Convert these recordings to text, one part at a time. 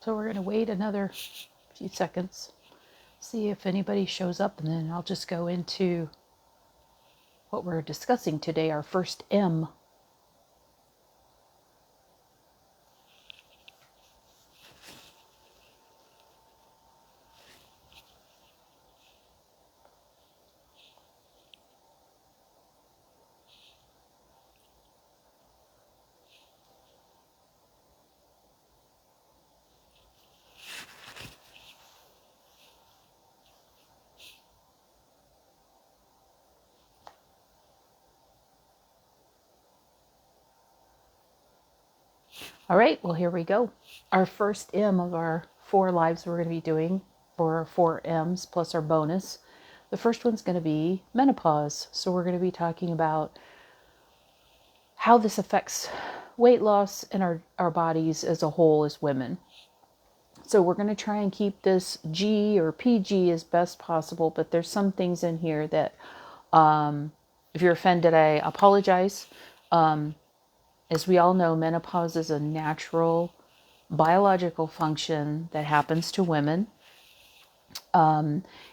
So we're going to wait another few seconds, see if anybody shows up, and then I'll just go into what we're discussing today, our first M. All right, well, here we go. Our first M of our 4 lives we're going to be doing for our 4 M's plus our bonus. The first one's going to be menopause. So we're going to be talking about how this affects weight loss and our bodies as a whole as women. So we're going to try and keep this G or PG as best possible, but there's some things in here that, if you're offended, I apologize. As we all know, menopause is a natural biological function that happens to women.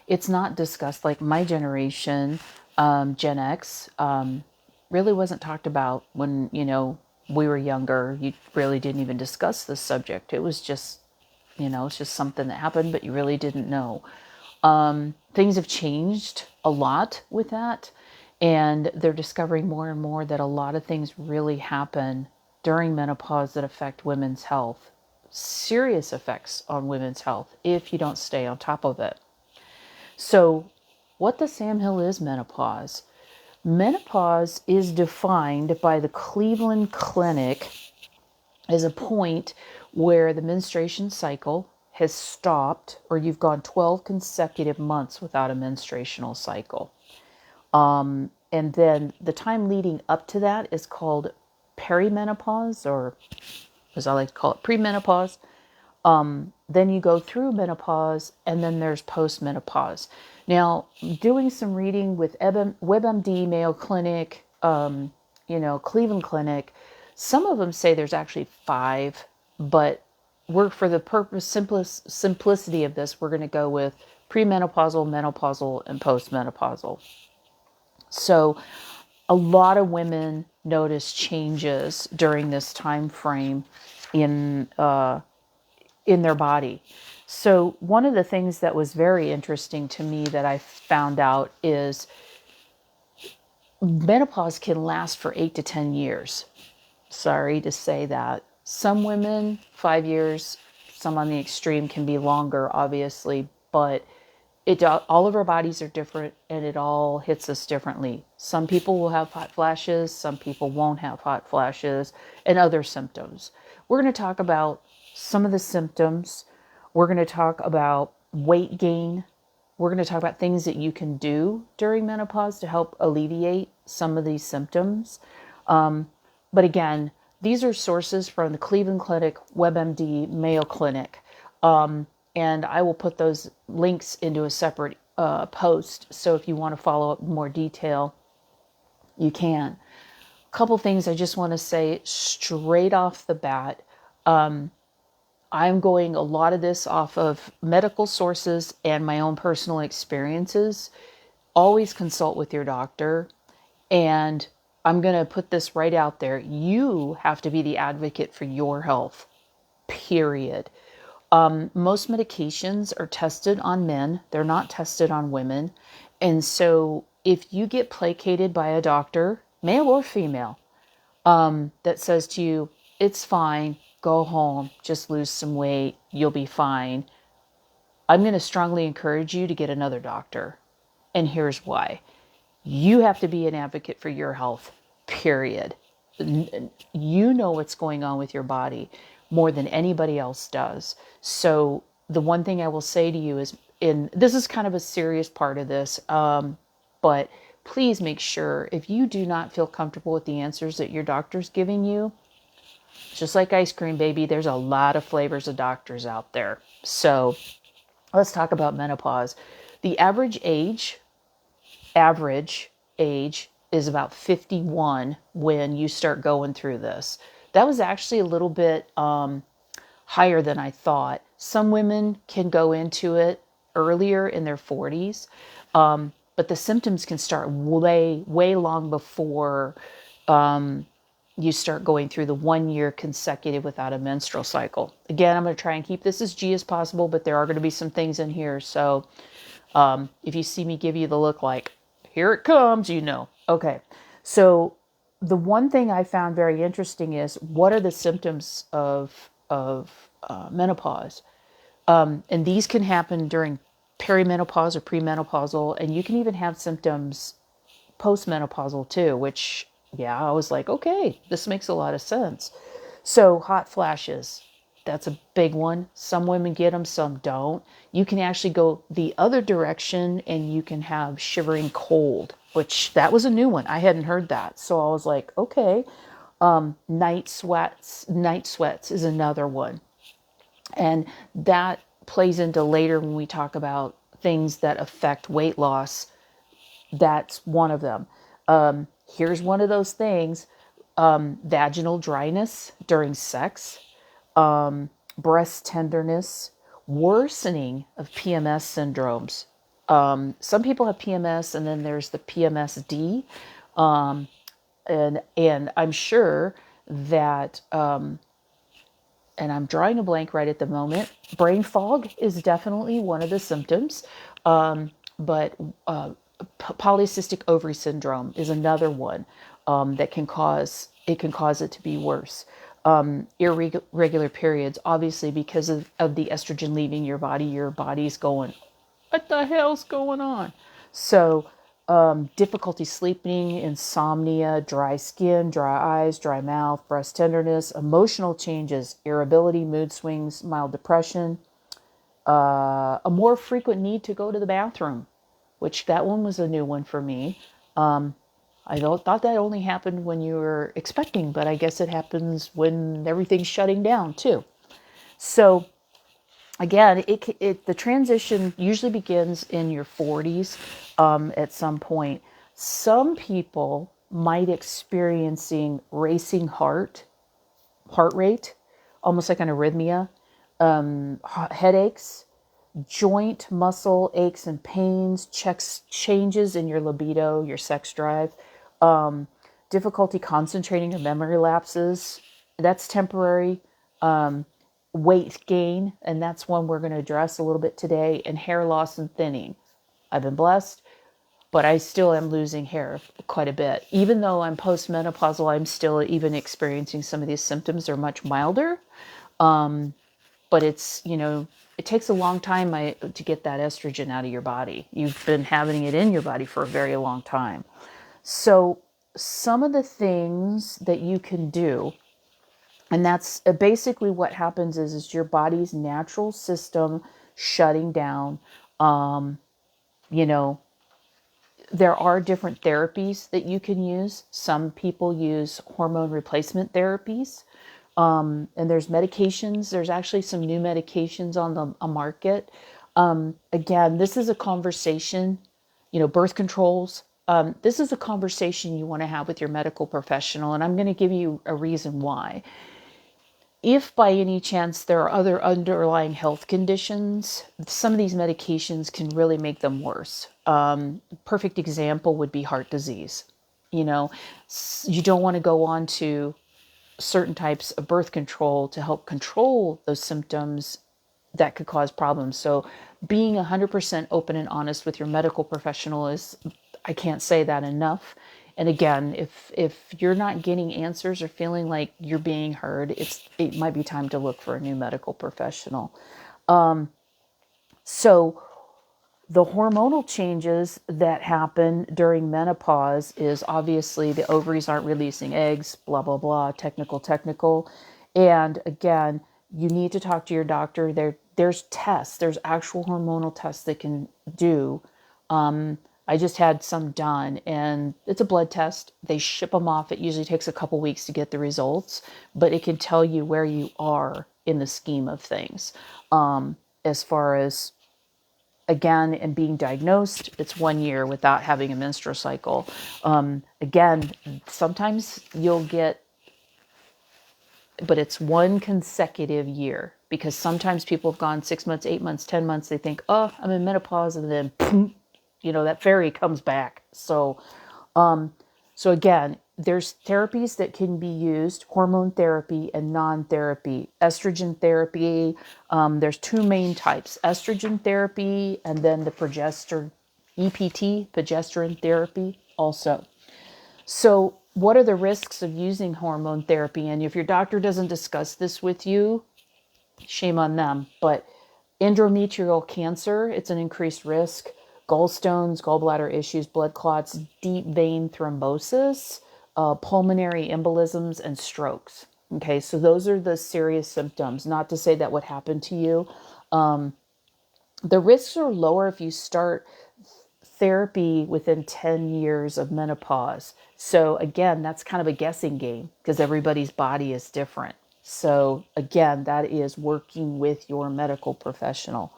It's not discussed like my generation, Gen X, really wasn't talked about when, we were younger. You really didn't even discuss this subject. It was just, it's just something that happened, but you really didn't know. Things have changed a lot with that. And they're discovering more and more that a lot of things really happen during menopause that affect women's health. Serious effects on women's health if you don't stay on top of it. So what the Sam Hill is menopause? Menopause is defined by the Cleveland Clinic as a point where the menstruation cycle has stopped, or you've gone 12 consecutive months without a menstruational cycle. And then the time leading up to that is called perimenopause, or as I like to call it, premenopause. Then you go through menopause, and then there's postmenopause. Now, doing some reading with WebMD, Mayo Clinic, Cleveland Clinic, some of them say there's actually 5, but for the purpose, simplicity of this, we're going to go with premenopausal, menopausal, and postmenopausal. So a lot of women notice changes during this time frame in their body. So one of the things that was very interesting to me that I found out is menopause can last for 8 to 10 years. Sorry to say that. Some women, 5 years, some on the extreme can be longer, obviously, but all of our bodies are different, and it all hits us differently. Some people will have hot flashes, some people won't have hot flashes, and other symptoms. We're going to talk about some of the symptoms. We're going to talk about weight gain. We're going to talk about things that you can do during menopause to help alleviate some of these symptoms. But again, these are sources from the Cleveland Clinic, WebMD, Mayo Clinic. And I will put those links into a separate post. So if you want to follow up in more detail, you can. A couple things I just want to say straight off the bat. I'm going a lot of this off of medical sources and my own personal experiences. Always consult with your doctor. And I'm going to put this right out there. You have to be the advocate for your health, period. Most medications are tested on men. They're not tested on women. And so if you get placated by a doctor, male or female, that says to you, it's fine, go home, just lose some weight, you'll be fine, I'm going to strongly encourage you to get another doctor. And here's why. You have to be an advocate for your health, period. You know what's going on with your body more than anybody else does. So the one thing I will say to you is, this is kind of a serious part of this, but please make sure if you do not feel comfortable with the answers that your doctor's giving you, just like ice cream, baby, there's a lot of flavors of doctors out there. So let's talk about menopause. The average age is about 51 when you start going through this. That was actually a little bit higher than I thought. Some women can go into it earlier in their 40s, but the symptoms can start way, way long before you start going through the 1 year consecutive without a menstrual cycle. Again, I'm going to try and keep this as G as possible, but there are going to be some things in here. So if you see me give you the look like, here it comes, you know. Okay. So the one thing I found very interesting is, what are the symptoms of menopause? And these can happen during perimenopause or premenopausal, and you can even have symptoms postmenopausal too, which, yeah, I was like, okay, this makes a lot of sense. So hot flashes, that's a big one. Some women get them, some don't. You can actually go the other direction and you can have shivering cold, which that was a new one. I hadn't heard that. So I was like, okay. Night sweats is another one. And that plays into later when we talk about things that affect weight loss. That's one of them. Here's one of those things: vaginal dryness during sex, breast tenderness, worsening of PMS syndromes. Some people have PMS, and then there's the PMSD, and I'm sure that, and I'm drawing a blank right at the moment. Brain fog is definitely one of the symptoms, but polycystic ovary syndrome is another one that can cause it to be worse. Irregular periods, obviously, because of the estrogen leaving your body's going, what the hell's going on? So difficulty sleeping, insomnia, dry skin, dry eyes, dry mouth, breast tenderness, emotional changes, irritability, mood swings, mild depression, a more frequent need to go to the bathroom, which that one was a new one for me. I thought that only happened when you were expecting, but I guess it happens when everything's shutting down too. So again, the transition usually begins in your 40s at some point. Some people might experiencing racing heart rate, almost like an arrhythmia, headaches, joint muscle aches and pains, changes in your libido, your sex drive, difficulty concentrating or memory lapses. That's temporary. Weight gain, and that's one we're going to address a little bit today, and hair loss and thinning. I've been blessed, but I still am losing hair quite a bit. Even though I'm postmenopausal, I'm still even experiencing some of these symptoms. They're much milder, but it's, it takes a long time to get that estrogen out of your body. You've been having it in your body for a very long time. So some of the things that you can do, and that's basically what happens is your body's natural system shutting down. There are different therapies that you can use. Some people use hormone replacement therapies. And there's medications. There's actually some new medications on the market. Again, this is a conversation, birth controls. This is a conversation you want to have with your medical professional, and I'm going to give you a reason why. If by any chance there are other underlying health conditions, some of these medications can really make them worse. Perfect example would be heart disease. You don't want to go on to certain types of birth control to help control those symptoms that could cause problems. So being 100% open and honest with your medical professional is, I can't say that enough. And again, if you're not getting answers or feeling like you're being heard, it might be time to look for a new medical professional. So the hormonal changes that happen during menopause is obviously the ovaries aren't releasing eggs, blah, blah, blah, technical. And again, you need to talk to your doctor. There's tests, there's actual hormonal tests they can do. I just had some done, and it's a blood test. They ship them off. It usually takes a couple weeks to get the results, but it can tell you where you are in the scheme of things. As far as, again, and being diagnosed, it's 1 year without having a menstrual cycle. Again, sometimes you'll get, but it's one consecutive year. because sometimes people have gone 6 months, 8 months, 10 months. They think, oh, I'm in menopause. And then, boom, that fairy comes back. So again, there's therapies that can be used, hormone therapy and non-therapy. Estrogen therapy, there's two main types, estrogen therapy and then the progesterone, EPT, progesterone therapy also. So what are the risks of using hormone therapy? And if your doctor doesn't discuss this with you, shame on them. But endometrial cancer, it's an increased risk. Gallstones, gallbladder issues, blood clots, deep vein thrombosis, pulmonary embolisms, and strokes. Okay, so those are the serious symptoms. Not to say that would happen to you. The risks are lower if you start therapy within 10 years of menopause. So again, that's kind of a guessing game because everybody's body is different. So again, that is working with your medical professional.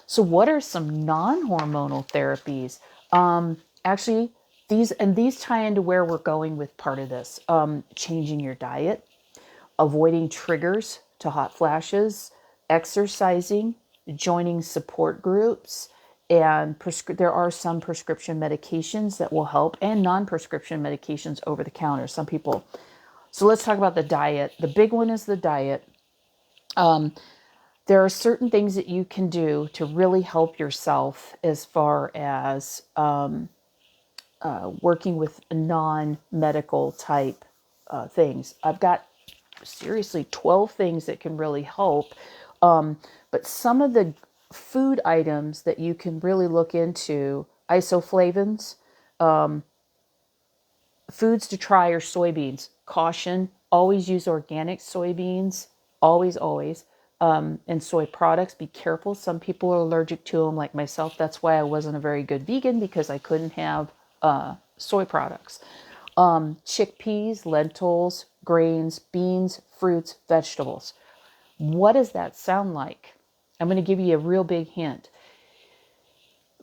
So what are some non-hormonal therapies? Actually, these tie into where we're going with part of this. Changing your diet, avoiding triggers to hot flashes, exercising, joining support groups, and there are some prescription medications that will help and non-prescription medications over the counter. Some people. So let's talk about the diet. The big one is the diet. There are certain things that you can do to really help yourself as far as working with non-medical type things. I've got seriously 12 things that can really help. But some of the food items that you can really look into, isoflavones, foods to try are soybeans. Caution, always use organic soybeans, always, always. And soy products, be careful. Some people are allergic to them, like myself. That's why I wasn't a very good vegan, because I couldn't have soy products. Chickpeas, lentils, grains, beans, fruits, vegetables. What does that sound like? I'm going to give you a real big hint.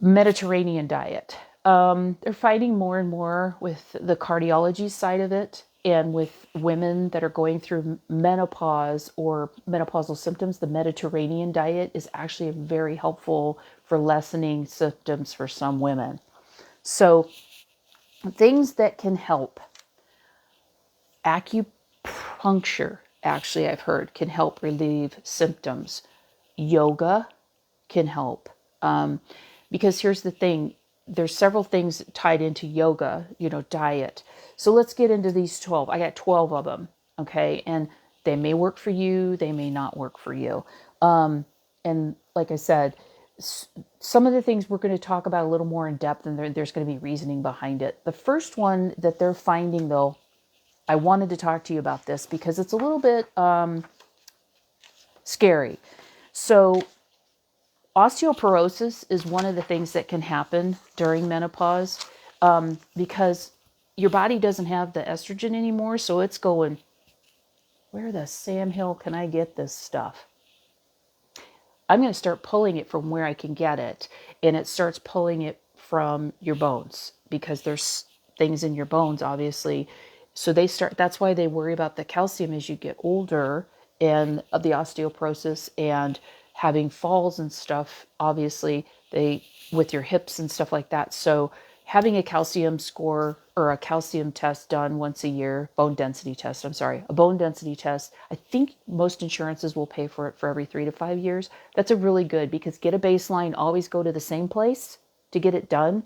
Mediterranean diet. They're fighting more and more with the cardiology side of it, and with women that are going through menopause or menopausal symptoms. The Mediterranean diet is actually very helpful for lessening symptoms for some women. So things that can help. Acupuncture, actually, I've heard, can help relieve symptoms. Yoga can help. Because here's the thing, there's several things tied into yoga, diet. So let's get into these 12. I got 12 of them, okay? And they may work for you, they may not work for you. And like I said, some of the things we're going to talk about a little more in depth, and there's going to be reasoning behind it. The first one that they're finding, though, I wanted to talk to you about this because it's a little bit scary. So osteoporosis is one of the things that can happen during menopause because your body doesn't have the estrogen anymore. So it's going, where the Sam Hill can I get this stuff? I'm going to start pulling it from where I can get it. And it starts pulling it from your bones because there's things in your bones, obviously. So that's why they worry about the calcium as you get older and of the osteoporosis and having falls and stuff, obviously, with your hips and stuff like that. So having a calcium score or a calcium test done once a year, a bone density test, I think most insurances will pay for it for every 3 to 5 years. That's a really good, because get a baseline, always go to the same place to get it done.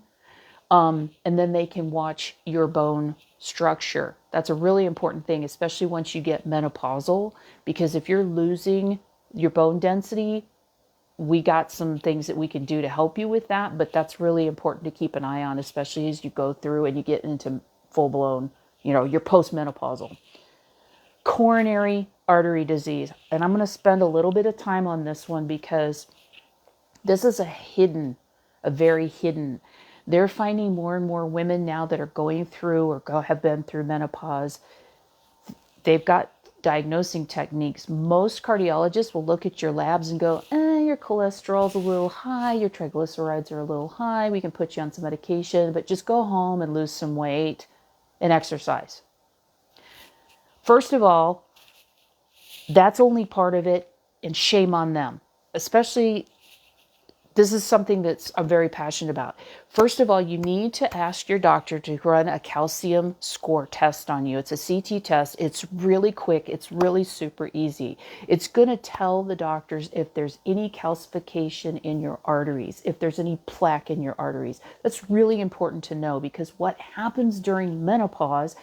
And then they can watch your bone structure. That's a really important thing, especially once you get menopausal, because if you're losing your bone density, we got some things that we can do to help you with that, but that's really important to keep an eye on, especially as you go through and you get into full-blown, you're postmenopausal. Coronary artery disease. And I'm going to spend a little bit of time on this one because this is a very hidden. They're finding more and more women now that are going through or have been through menopause. They've got diagnosing techniques. Most cardiologists will look at your labs and go, your cholesterol's a little high, your triglycerides are a little high, we can put you on some medication, but just go home and lose some weight and exercise. First of all, that's only part of it. and shame on them, especially. This is something that's I'm very passionate about. First of all, you need to ask your doctor to run a calcium score test on you. It's a CT test. It's really quick. It's really super easy. It's going to tell the doctors if there's any calcification in your arteries, if there's any plaque in your arteries. That's really important to know, because what happens during menopause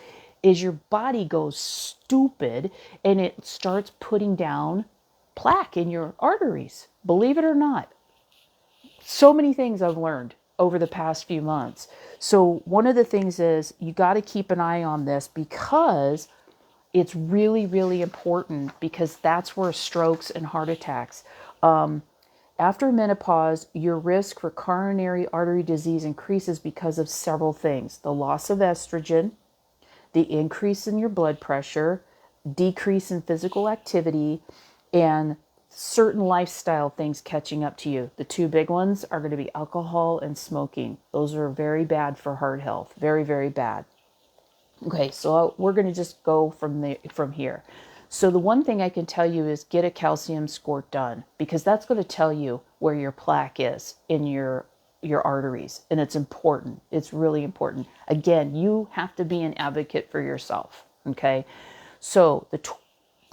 is your body goes stupid and it starts putting down plaque in your arteries. Believe it or not. So many things I've learned over the past few months. So one of the things is you got to keep an eye on this, because it's really, really important, because that's where strokes and heart attacks. After menopause, your risk for coronary artery disease increases because of several things: the loss of estrogen, the increase in your blood pressure, decrease in physical activity, and certain lifestyle things catching up to you. The two big ones are going to be alcohol and smoking. Those are very bad for heart health. Very, very bad. Okay, so we're going to just go from here. So the one thing I can tell you is get a calcium score done, because that's going to tell you where your plaque is in your arteries, and it's important. It's really important. Again, you have to be an advocate for yourself. Okay, so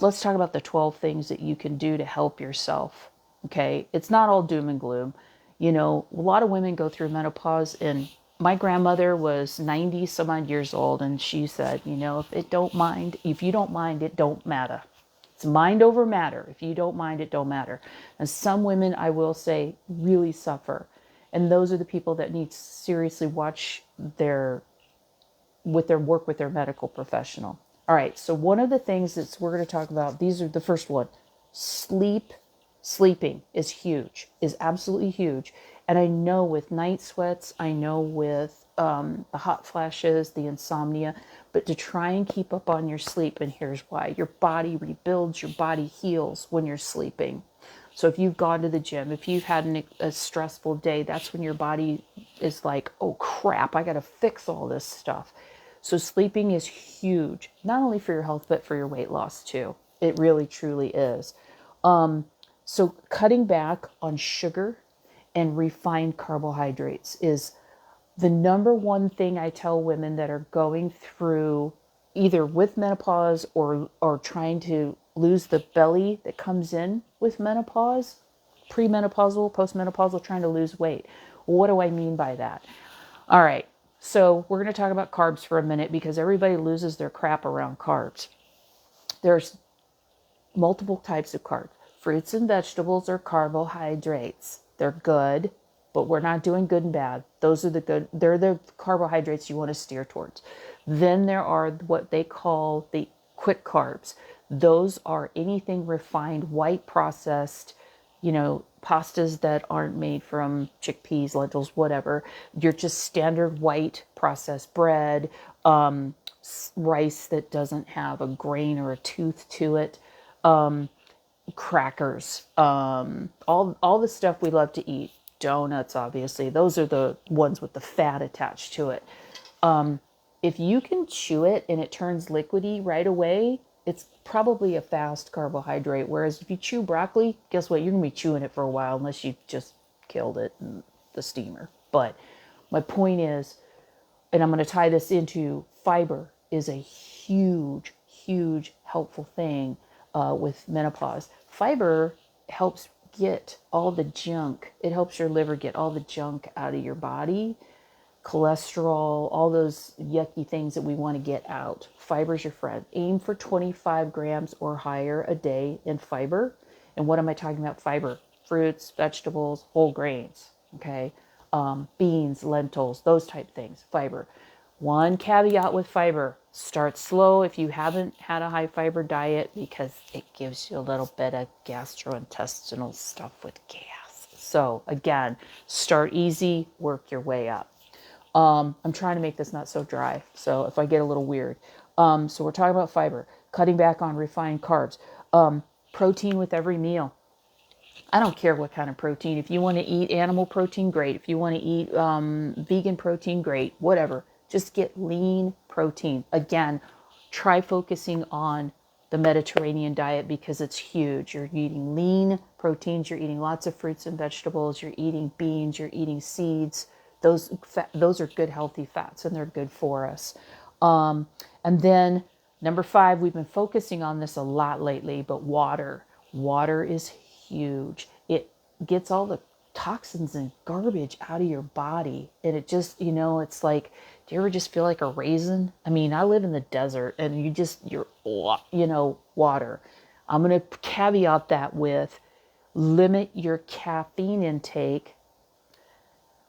let's talk about the 12 things that you can do to help yourself. Okay, it's not all doom and gloom. You know, a lot of women go through menopause, and my grandmother was 90 some odd years old, and she said, you know, if you don't mind, it don't matter. It's mind over matter. If you don't mind, it don't matter. And some women, I will say, really suffer. And those are the people that need to seriously watch their work with their medical professional. All right, so one of the things that we're going to talk about, these are the first one. Sleeping is huge, is absolutely huge. And I know with night sweats, I know with the hot flashes, the insomnia, but to try and keep up on your sleep, and here's why. Your body rebuilds, your body heals when you're sleeping. So if you've gone to the gym, if you've had a stressful day, that's when your body is like, oh crap, I got to fix all this stuff. So sleeping is huge, not only for your health, but for your weight loss too. It really, truly is. So cutting back on sugar and refined carbohydrates is the number one thing I tell women that are going through either with menopause or trying to lose the belly that comes in with menopause, premenopausal, postmenopausal, trying to lose weight. What do I mean by that? All right. So we're going to talk about carbs for a minute, because everybody loses their crap around carbs. There's multiple types of carbs. Fruits and vegetables are carbohydrates. They're good, but we're not doing good and bad. Those are the good. They're the carbohydrates you want to steer towards. Then there are what they call the quick carbs. Those are anything refined, white processed, pastas that aren't made from chickpeas, lentils, whatever. You're just standard white processed bread, rice that doesn't have a grain or a tooth to it, crackers, all the stuff we love to eat. Donuts, obviously. Those are the ones with the fat attached to it. If you can chew it and it turns liquidy right away, it's probably a fast carbohydrate. Whereas if you chew broccoli, guess what? You're going to be chewing it for a while unless you just killed it in the steamer. But my point is, and I'm going to tie this into fiber, is a huge, huge helpful thing with menopause. Fiber helps get all the junk. It helps your liver get all the junk out of your body. Cholesterol, all those yucky things that we want to get out. Fiber's your friend. Aim for 25 grams or higher a day in fiber. And what am I talking about? Fiber, fruits, vegetables, whole grains, okay? Beans, lentils, those type things, fiber. One caveat with fiber: start slow if you haven't had a high fiber diet, because it gives you a little bit of gastrointestinal stuff with gas. So again, start easy, work your way up. I'm trying to make this not so dry, so if I get a little weird. So we're talking about fiber, cutting back on refined carbs, protein with every meal. I don't care what kind of protein. If you want to eat animal protein, great. If you want to eat vegan protein, great. Whatever. Just get lean protein. Again, try focusing on the Mediterranean diet because it's huge. You're eating lean proteins, you're eating lots of fruits and vegetables, you're eating beans, you're eating seeds. Those are good healthy fats, and they're good for us. And then number 5, we've been focusing on this a lot lately, but water. Water is huge. It gets all the toxins and garbage out of your body. And it just, it's like, do you ever just feel like a raisin? I mean, I live in the desert and water. I'm going to caveat that with limit your caffeine intake,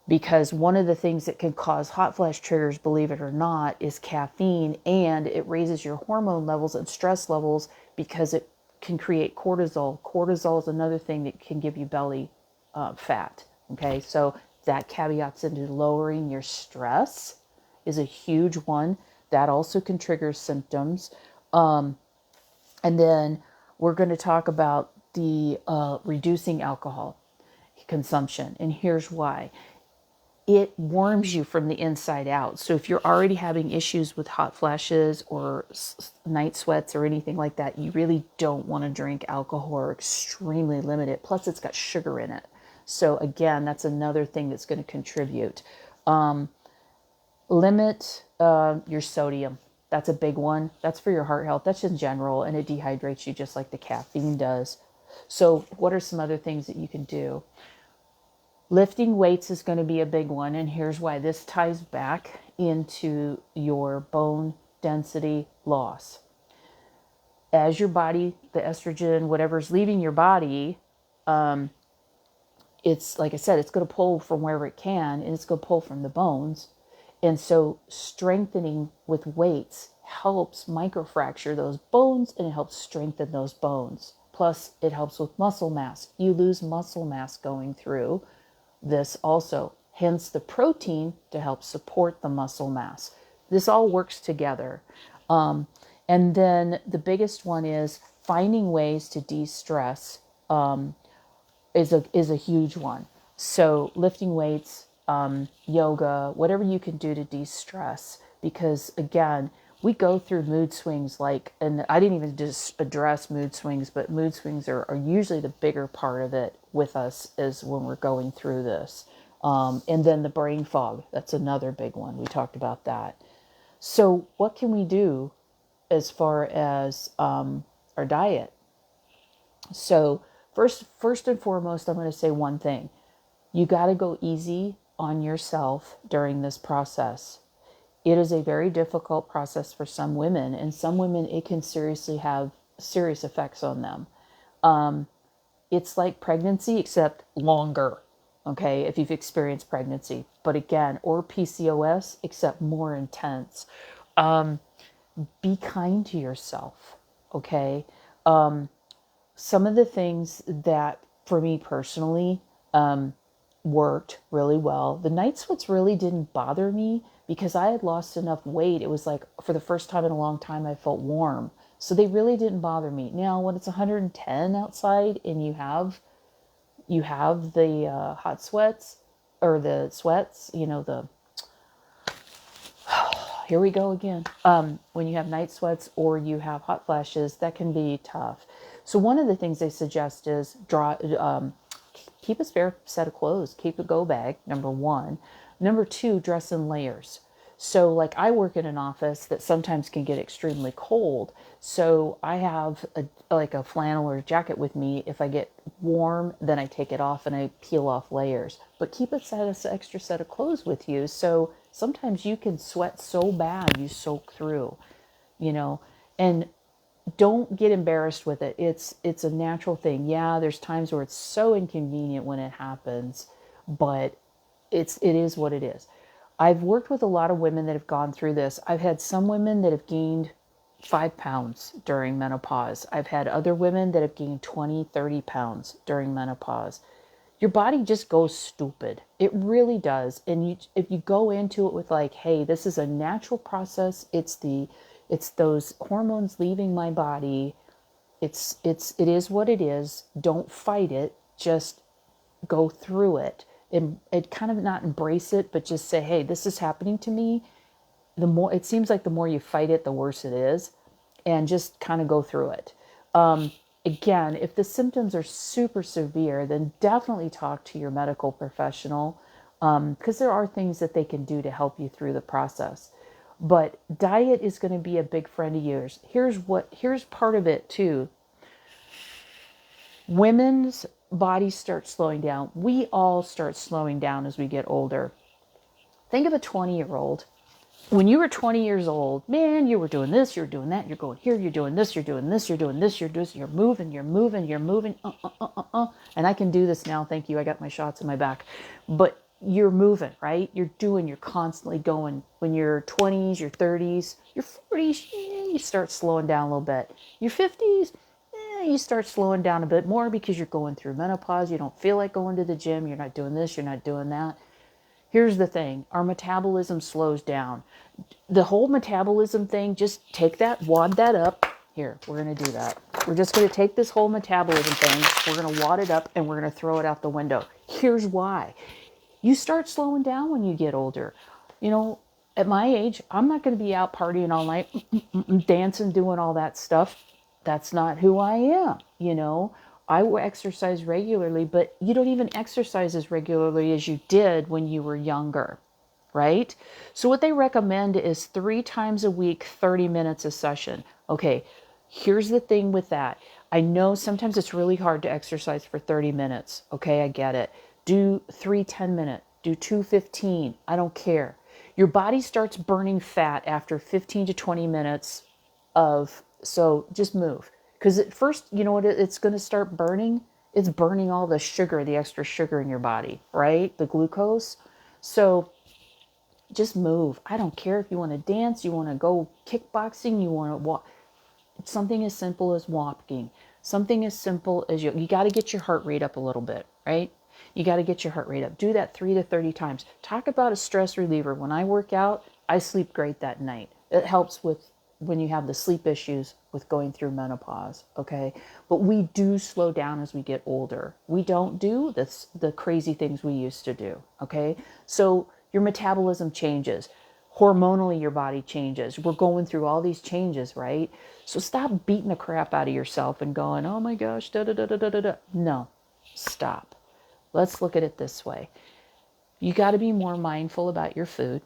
because one of the things that can cause hot flash triggers, believe it or not, is caffeine, and it raises your hormone levels and stress levels because it can create cortisol. Cortisol is another thing that can give you belly fat. Okay, so that caveats into lowering your stress is a huge one. That also can trigger symptoms. And then we're going to talk about the reducing alcohol consumption, and here's why. It warms you from the inside out. So if you're already having issues with hot flashes or night sweats or anything like that, you really don't want to drink alcohol, or extremely limit it. Plus, it's got sugar in it. So again, that's another thing that's going to contribute. Limit your sodium. That's a big one. That's for your heart health. That's in general, and it dehydrates you just like the caffeine does. So what are some other things that you can do? Lifting weights is going to be a big one, and here's why. This ties back into your bone density loss. As your body, the estrogen, whatever's leaving your body, it's like I said, it's going to pull from wherever it can, and it's going to pull from the bones. And so strengthening with weights helps microfracture those bones, and it helps strengthen those bones. Plus, it helps with muscle mass. You lose muscle mass going through this also, hence the protein to help support the muscle mass. This all works together. And then the biggest one is finding ways to de-stress is a huge one. So lifting weights, yoga, whatever you can do to de-stress, because again, we go through mood swings and I didn't even just address mood swings, but mood swings are usually the bigger part of it with us is when we're going through this. And then the brain fog, that's another big one. We talked about that. So what can we do as far as our diet? So first and foremost, I'm going to say one thing. You got to go easy on yourself during this process. It is a very difficult process for some women, and some women, it can seriously have serious effects on them. It's like pregnancy, except longer, okay, if you've experienced pregnancy. But again, or PCOS, except more intense. Be kind to yourself, okay? Some of the things that, for me personally, worked really well. The night sweats really didn't bother me because I had lost enough weight. It was like, for the first time in a long time, I felt warm. So they really didn't bother me. Now, when it's 110 outside and you have the hot sweats, or the sweats, here we go again. When you have night sweats or you have hot flashes, that can be tough. So one of the things they suggest is keep a spare set of clothes. Keep a go bag, number 1. Number 2, dress in layers. So like I work in an office that sometimes can get extremely cold. So I have a flannel or a jacket with me. If I get warm, then I take it off and I peel off layers. But keep an extra set of clothes with you. So sometimes you can sweat so bad you soak through, and don't get embarrassed with it. It's a natural thing. Yeah, there's times where it's so inconvenient when it happens, but it is what it is. I've worked with a lot of women that have gone through this. I've had some women that have gained 5 pounds during menopause. I've had other women that have gained 20, 30 pounds during menopause. Your body just goes stupid. It really does. And if you go into it with like, hey, this is a natural process. It's those hormones leaving my body. It is what it is. Don't fight it. Just go through it. And kind of not embrace it, but just say, hey, this is happening to me. It seems like the more you fight it, the worse it is. and just kind of go through it. Again, if the symptoms are super severe, then definitely talk to your medical professional, because there are things that they can do to help you through the process. But diet is going to be a big friend of yours. Here's part of it too. Women's bodies start slowing down. We all start slowing down as we get older. Think of a 20-year-old. When you were 20 years old, man, you were doing this, you're doing that, you're going here, you're doing this, you're doing this, you're doing this, you're moving, and I can do this now, thank you, I got my shots in my back, but you're moving, right? You're constantly going. When you're 20s, your 30s, your 40s, you start slowing down a little bit. Your 50s, you start slowing down a bit more because you're going through menopause, you don't feel like going to the gym, you're not doing this, you're not doing that. Here's the thing, our metabolism slows down. The whole metabolism thing, just take that, wad that up. Here, we're going to do that. We're just going to take this whole metabolism thing, we're going to wad it up, and we're going to throw it out the window. Here's why. You start slowing down when you get older. You know, at my age, I'm not going to be out partying all night, dancing, doing all that stuff. That's not who I am, you know. I will exercise regularly, but you don't even exercise as regularly as you did when you were younger, right? So what they recommend is 3 times a week, 30 minutes a session. Okay, here's the thing with that. I know sometimes it's really hard to exercise for 30 minutes. Okay, I get it. Do 3 10-minute, do 2 15. I don't care. Your body starts burning fat after 15 to 20 minutes so just move. Because at first, you know what it's going to start burning? It's burning all the sugar, the extra sugar in your body, right? The glucose. So just move. I don't care if you want to dance, you want to go kickboxing, you want to walk. Something as simple as walking. Something as simple as you got to get your heart rate up a little bit, right? You got to get your heart rate up. Do that 3 to 30 times. Talk about a stress reliever. When I work out, I sleep great that night. It helps with when you have the sleep issues with going through menopause, okay? But we do slow down as we get older. We don't do the crazy things we used to do, okay? So your metabolism changes. Hormonally, your body changes. We're going through all these changes, right? So stop beating the crap out of yourself and going, oh my gosh, da da da da da da. No, stop. Let's look at it this way. You got to be more mindful about your food.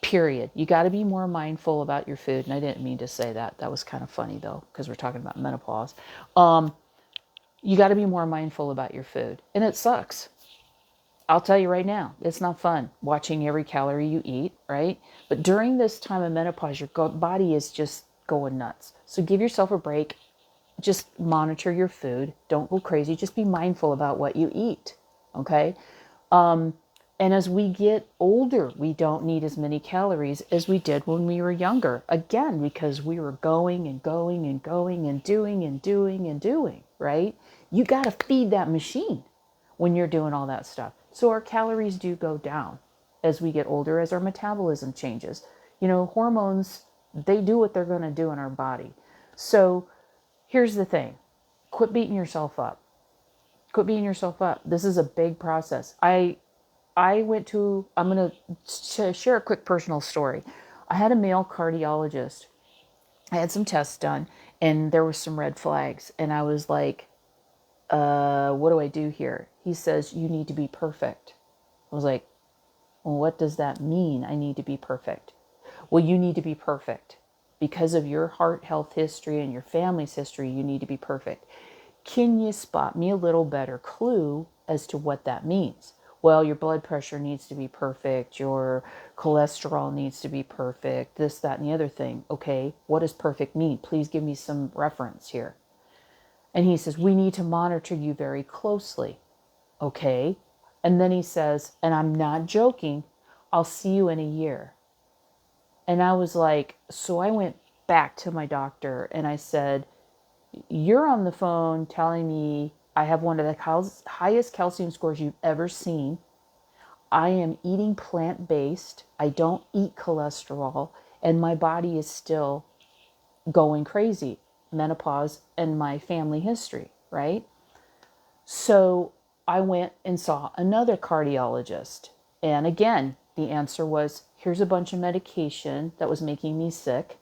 Period. You got to be more mindful about your food. And I didn't mean to say that. That was kind of funny though, because we're talking about menopause. You got to be more mindful about your food. And it sucks. I'll tell you right now, it's not fun watching every calorie you eat, right? But during this time of menopause, your body is just going nuts. So give yourself a break. Just monitor your food. Don't go crazy. Just be mindful about what you eat, okay? And as we get older, we don't need as many calories as we did when we were younger. Again, because we were going and going and going and doing and doing and doing, right? You got to feed that machine when you're doing all that stuff. So our calories do go down as we get older, as our metabolism changes. You know, hormones, they do what they're going to do in our body. So here's the thing. Quit beating yourself up. Quit beating yourself up. This is a big process. I'm going to share a quick personal story. I had a male cardiologist. I had some tests done and there were some red flags. And I was like, what do I do here? He says, you need to be perfect. I was like, well, what does that mean? I need to be perfect. Well, you need to be perfect. Because of your heart health history and your family's history, you need to be perfect. Can you spot me a little better clue as to what that means? Well, your blood pressure needs to be perfect. Your cholesterol needs to be perfect. This, that, and the other thing. Okay, what does perfect mean? Please give me some reference here. And he says, we need to monitor you very closely. Okay. And then he says, and I'm not joking, I'll see you in a year. And I was like, so I went back to my doctor and I said, you're on the phone telling me I have one of the highest calcium scores you've ever seen. I am eating plant-based. I don't eat cholesterol. And my body is still going crazy. Menopause and my family history, right? So I went and saw another cardiologist. And again, the answer was, here's a bunch of medication that was making me sick.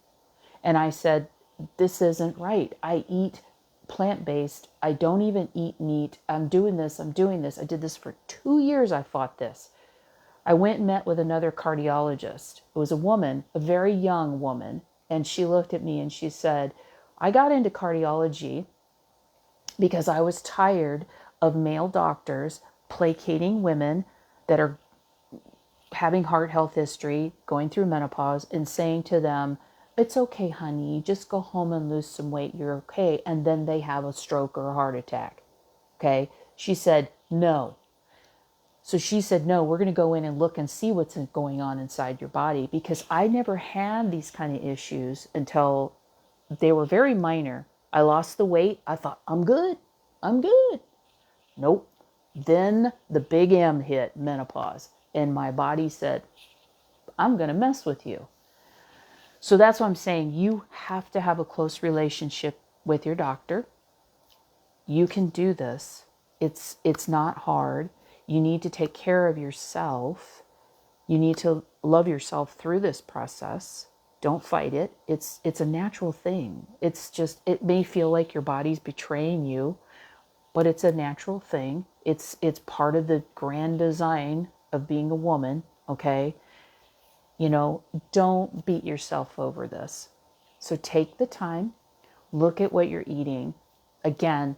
And I said, this isn't right. I eat plant-based. I don't even eat meat. I'm doing this. I'm doing this. I did this for 2 years. I fought this. I went and met with another cardiologist. It was a woman, a very young woman. And she looked at me and she said, I got into cardiology because I was tired of male doctors placating women that are having heart health history, going through menopause, and saying to them, it's okay, honey, just go home and lose some weight, you're okay. And then they have a stroke or a heart attack. Okay. She said, no. So she said, no, we're going to go in and look and see what's going on inside your body, because I never had these kind of issues until they were very minor. I lost the weight. I thought, I'm good. I'm good. Nope. Then the big M hit, menopause. And my body said, I'm going to mess with you. So that's what I'm saying. You have to have a close relationship with your doctor. You can do this. It's not hard. You need to take care of yourself. You need to love yourself through this process. Don't fight it. It's a natural thing. It's just, it may feel like your body's betraying you, but it's a natural thing. It's part of the grand design of being a woman, okay? You know, don't beat yourself over this. So take the time, look at what you're eating. Again,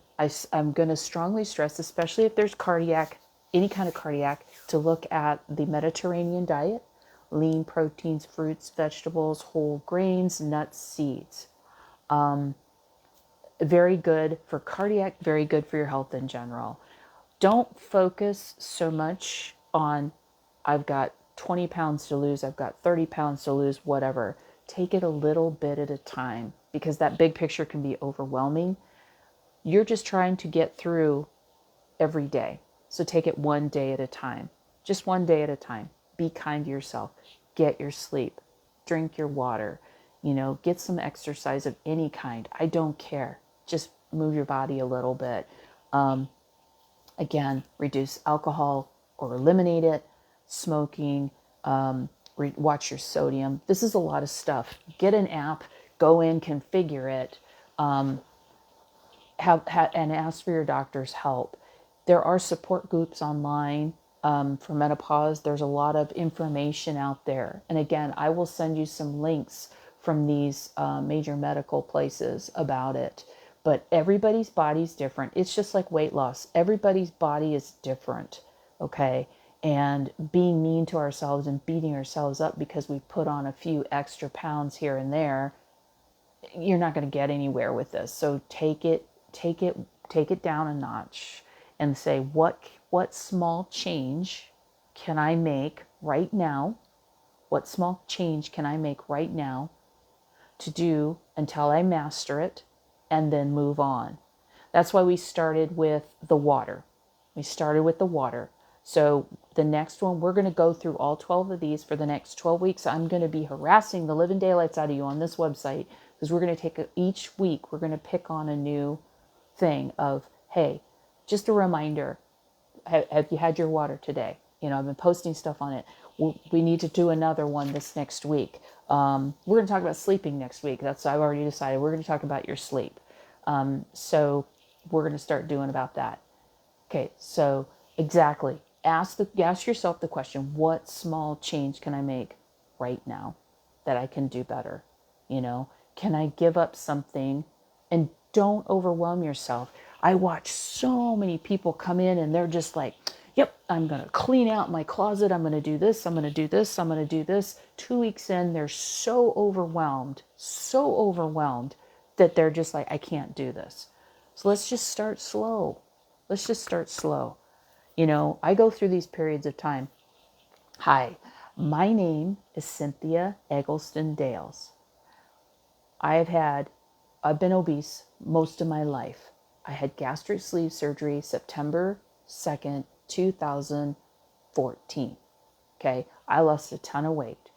I'm going to strongly stress, especially if there's cardiac, any kind of cardiac, to look at the Mediterranean diet, lean proteins, fruits, vegetables, whole grains, nuts, seeds. Very good for cardiac, very good for your health in general. Don't focus so much on, I've got 20 pounds to lose, I've got 30 pounds to lose, whatever. Take it a little bit at a time, because that big picture can be overwhelming. You're just trying to get through every day. So take it one day at a time. Just one day at a time. Be kind to yourself. Get your sleep. Drink your water. You know, get some exercise of any kind. I don't care. Just move your body a little bit. Again, reduce alcohol or eliminate it. Smoking. Watch your sodium. This is a lot of stuff. Get an app. Go in, configure it. And ask for your doctor's help. There are support groups online for menopause. There's a lot of information out there. And again, I will send you some links from these major medical places about it. But everybody's body's different. It's just like weight loss. Everybody's body is different, okay? And being mean to ourselves and beating ourselves up because we put on a few extra pounds here and there, you're not going to get anywhere with this. So take it down a notch and say, what small change can I make right now? What small change can I make right now to do until I master it, and then move on? That's why we started with the water. So the next one, we're going to go through all 12 of these for the next 12 weeks. I'm going to be harassing the living daylights out of you on this website, because we're going to take each week, we're going to pick on a new thing of, hey, just a reminder, have you had your water today? You know, I've been posting stuff on it. We need to do another one this next week. We're going to talk about sleeping next week. I've already decided. We're going to talk about your sleep. So we're going to start doing about that. Okay, so exactly. Ask yourself the question, what small change can I make right now that I can do better? You know, can I give up something? And don't overwhelm yourself. I watch so many people come in and they're just like, yep, I'm going to clean out my closet. I'm going to do this. I'm going to do this. I'm going to do this. 2 weeks in, they're so overwhelmed that they're just like, I can't do this. So let's just start slow. You know, I go through these periods of time. Hi, my name is Cynthia Dales. I've been obese most of my life. I had gastric sleeve surgery September 2nd, 2014. Okay, I lost a ton of weight.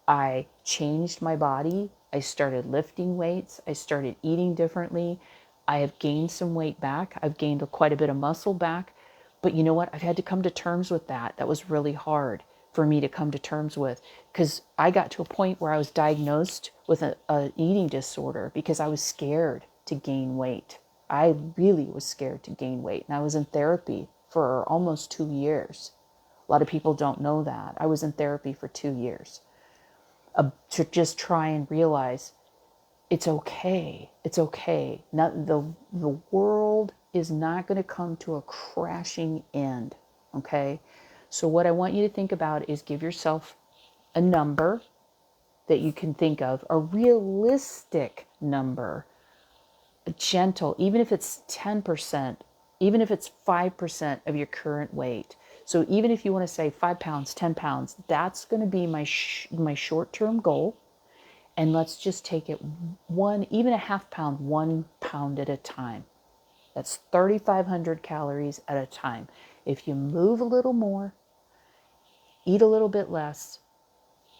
I changed my body. I started lifting weights. I started eating differently. I have gained some weight back. I've gained quite a bit of muscle back. But you know what? I've had to come to terms with that. That was really hard. for me to come to terms with, because I got to a point where I was diagnosed with a eating disorder because I was scared to gain weight. I really was scared to gain weight, and I was in therapy for almost 2 years. A lot of people don't know that. I was in therapy for 2 years to just try and realize it's okay. It's okay. Not the world is not going to come to a crashing end. Okay. So what I want you to think about is give yourself a number that you can think of, a realistic number, a gentle, even if it's 10%, even if it's 5% of your current weight. So even if you want to say 5 pounds, 10 pounds, that's going to be my short-term goal. And let's just take it even a half pound, 1 pound at a time. That's 3,500 calories at a time. If you move a little more, eat a little bit less,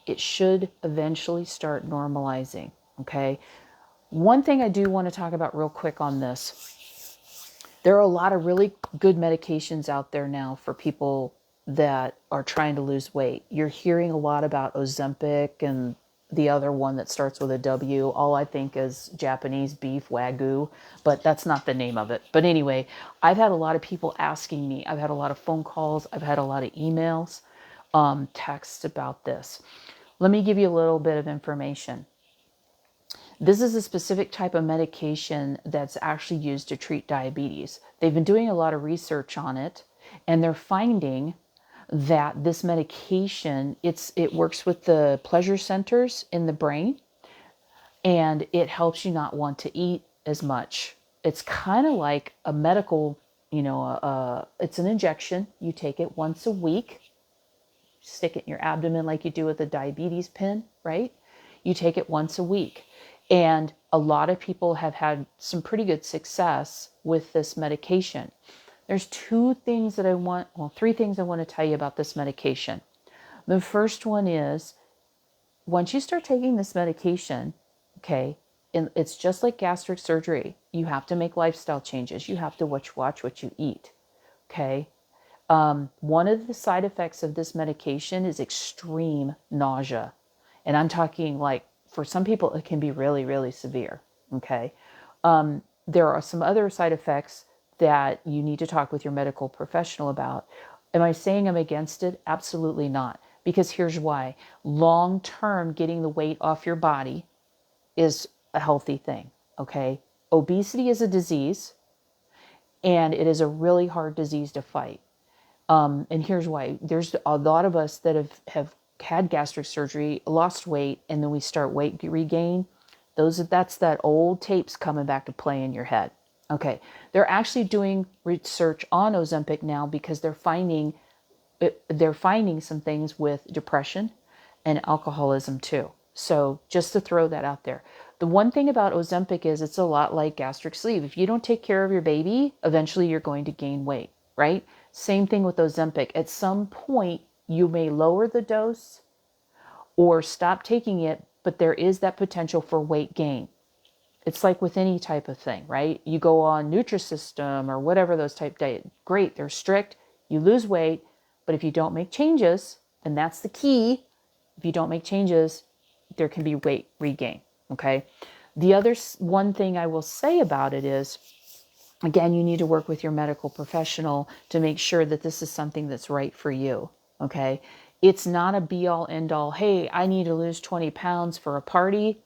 it should eventually start normalizing. Okay. One thing I do want to talk about real quick on this. There are a lot of really good medications out there now for people that are trying to lose weight. You're hearing a lot about Ozempic and the other one that starts with a W. All I think is Japanese beef Wagyu, but that's not the name of it. But anyway, I've had a lot of people asking me. I've had a lot of phone calls. I've had a lot of emails, texts about this. Let me give you a little bit of information. This is a specific type of medication that's actually used to treat diabetes. They've been doing a lot of research on it, and they're finding that this medication, it works with the pleasure centers in the brain, and it helps you not want to eat as much. It's kind of like a medical, it's an injection. You take it once a week, stick it in your abdomen like you do with a diabetes pin, right? You take it once a week. And a lot of people have had some pretty good success with this medication. There's three things I want to tell you about this medication. The first one is, once you start taking this medication, okay, and it's just like gastric surgery. You have to make lifestyle changes. You have to watch what you eat, okay? One of the side effects of this medication is extreme nausea. And I'm talking like, for some people, it can be really, really severe, okay? There are some other side effects that you need to talk with your medical professional about. Am I saying I'm against it? Absolutely not. Because here's why. Long term, getting the weight off your body is a healthy thing, okay? Obesity is a disease, and it is a really hard disease to fight. And here's why. There's a lot of us that have had gastric surgery, lost weight, and then we start weight regain. That's that old tapes coming back to play in your head. Okay. They're actually doing research on Ozempic now because they're finding some things with depression and alcoholism too. So just to throw that out there. The one thing about Ozempic is it's a lot like gastric sleeve. If you don't take care of your baby, eventually you're going to gain weight, right? Same thing with Ozempic. At some point, you may lower the dose or stop taking it, but there is that potential for weight gain. It's like with any type of thing, right? You go on Nutrisystem or whatever those type diet. Great, they're strict. You lose weight, but if you don't make changes, and that's the key, if you don't make changes, there can be weight regain, okay? The other one thing I will say about it is, again, you need to work with your medical professional to make sure that this is something that's right for you, okay? It's not a be-all, end-all, hey, I need to lose 20 pounds for a party.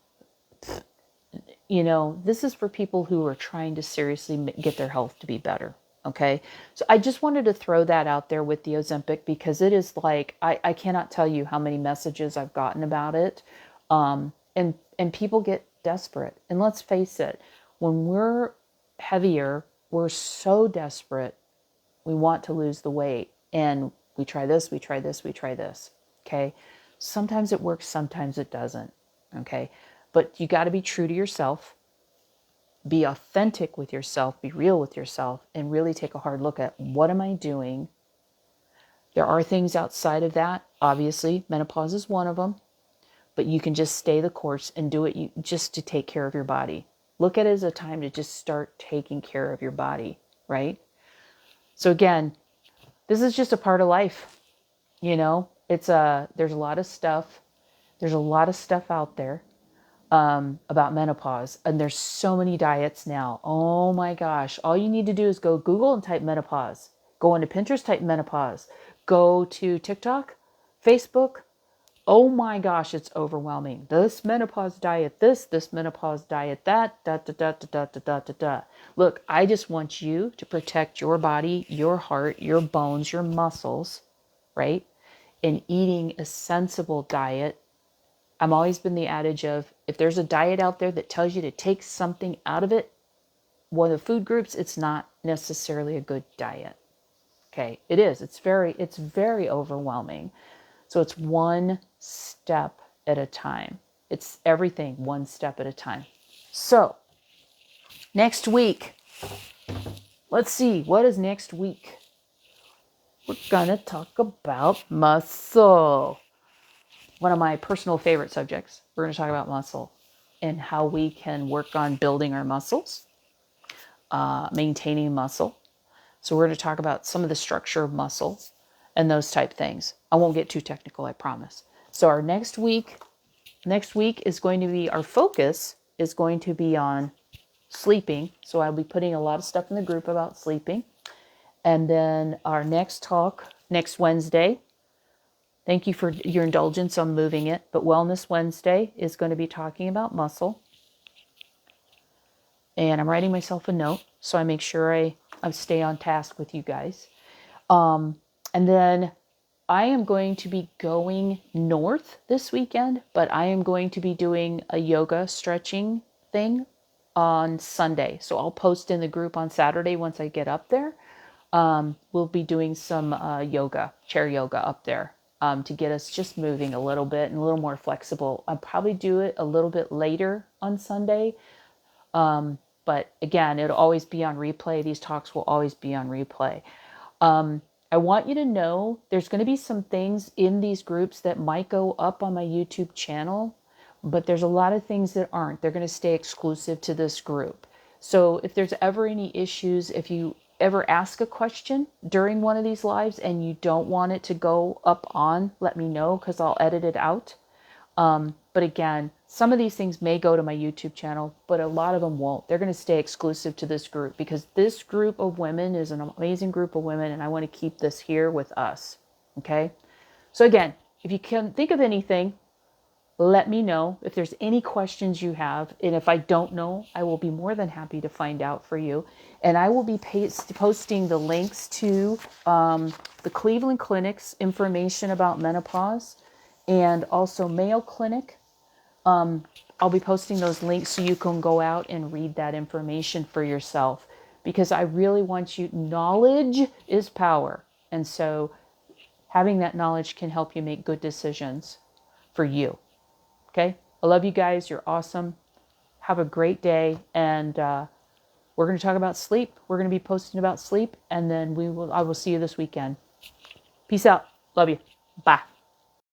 This is for people who are trying to seriously get their health to be better, okay? So I just wanted to throw that out there with the Ozempic because it is like, I cannot tell you how many messages I've gotten about it. And people get desperate. And let's face it, when we're heavier, we're so desperate. We want to lose the weight. And we try this, we try this, we try this. Okay. Sometimes it works, sometimes it doesn't. Okay. But you got to be true to yourself. Be authentic with yourself. Be real with yourself. And really take a hard look at, what am I doing? There are things outside of that. Obviously, menopause is one of them. But you can just stay the course and do it just to take care of your body. Look at it as a time to just start taking care of your body, right? So again, this is just a part of life, There's a lot of stuff. There's a lot of stuff out there about menopause, and there's so many diets now. Oh my gosh. All you need to do is go Google and type menopause. Go into Pinterest, type menopause. Go to TikTok, Facebook. Oh my gosh, it's overwhelming. This menopause diet, this menopause diet, that, da, da, da, da, da, da, da, da. Look, I just want you to protect your body, your heart, your bones, your muscles, right? And eating a sensible diet. I've always been the adage of, if there's a diet out there that tells you to take something out of it, one of the food groups, it's not necessarily a good diet. Okay, it is. It's very overwhelming. So it's one step at a time. It's everything one step at a time. So next week, let's see, what is next week? We're going to talk about muscle. One of my personal favorite subjects. We're going to talk about muscle and how we can work on building our muscles, maintaining muscle. So we're going to talk about some of the structure of muscle and those type things. I won't get too technical, I promise. So our next week is going to be, our focus is going to be on sleeping. So I'll be putting a lot of stuff in the group about sleeping. And then our next talk, next Wednesday, thank you for your indulgence on moving it, but Wellness Wednesday is going to be talking about muscle. And I'm writing myself a note so I make sure I stay on task with you guys. And then I am going to be going north this weekend, but I am going to be doing a yoga stretching thing on Sunday. So I'll post in the group on Saturday once I get up there. We'll be doing some yoga, chair yoga up there to get us just moving a little bit and a little more flexible. I'll probably do it a little bit later on Sunday. But again, it'll always be on replay. These talks will always be on replay. I want you to know there's going to be some things in these groups that might go up on my YouTube channel, but there's a lot of things that aren't. They're going to stay exclusive to this group. So if there's ever any issues, if you ever ask a question during one of these lives and you don't want it to go up on, let me know because I'll edit it out. But again, some of these things may go to my YouTube channel, but a lot of them won't. They're going to stay exclusive to this group because this group of women is an amazing group of women, and I want to keep this here with us. Okay? So again, if you can think of anything, let me know if there's any questions you have. And if I don't know, I will be more than happy to find out for you. And I will be posting the links to the Cleveland Clinic's information about menopause and also Mayo Clinic. I'll be posting those links so you can go out and read that information for yourself because I really want you, knowledge is power. And so having that knowledge can help you make good decisions for you. Okay? I love you guys. You're awesome. Have a great day. And we're going to talk about sleep. We're going to be posting about sleep. And then I will see you this weekend. Peace out. Love you. Bye.